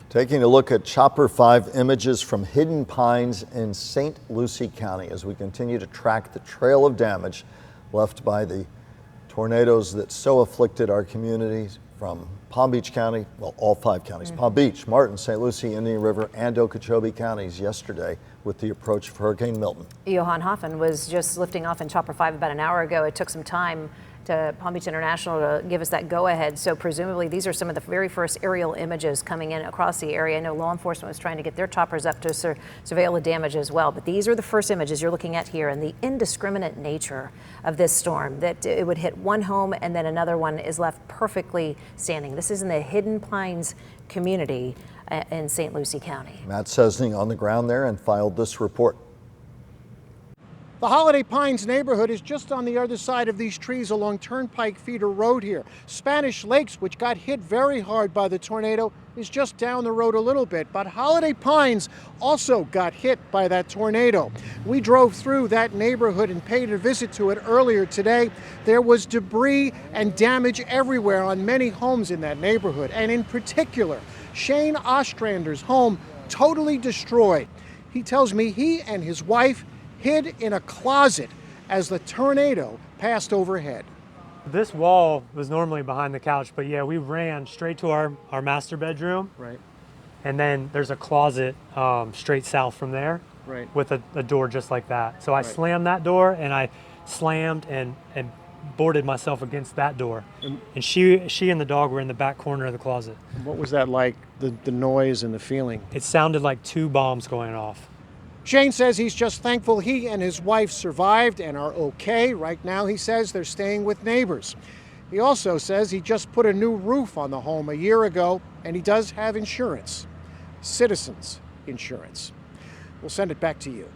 Taking a look at Chopper 5 images from Hidden Pines in St. Lucie County as we continue to track the trail of damage left by the tornadoes that so afflicted our communities from Palm Beach County, well, all 5 counties, Palm Beach, Martin, St. Lucie, Indian River, and Okeechobee counties yesterday with the approach of Hurricane Milton. Johan Hoffen was just lifting off in Chopper 5 about an hour ago. It took some time to Palm Beach International to give us that go-ahead. So presumably these are some of the very first aerial images coming in across the area. I know law enforcement was trying to get their choppers up to surveil the damage as well. But these are the first images you're looking at here, and the indiscriminate nature of this storm, that it would hit one home and then another one is left perfectly standing. This is in the Hidden Pines community in St. Lucie County. Matt Sczesny on the ground there and filed this report. The Holiday Pines neighborhood is just on the other side of these trees along Turnpike Feeder Road here. Spanish Lakes, which got hit very hard by the tornado, is just down the road a little bit. But Holiday Pines also got hit by that tornado. We drove through that neighborhood and paid a visit to it earlier today. There was debris and damage everywhere on many homes in that neighborhood. And in particular, Shane Ostrander's home totally destroyed. He tells me he and his wife hid in a closet as the tornado passed overhead. This wall was normally behind the couch, but yeah, we ran straight to our master bedroom. Right. And then there's a closet straight south from there. Right. With a door just like that. So I slammed that door, and I slammed and boarded myself against that door. And she and the dog were in the back corner of the closet. What was that like, the noise and the feeling? It sounded like 2 bombs going off. Shane says he's just thankful he and his wife survived and are okay. Right now, he says they're staying with neighbors. He also says he just put a new roof on the home a year ago, and he does have insurance, Citizens Insurance. We'll send it back to you.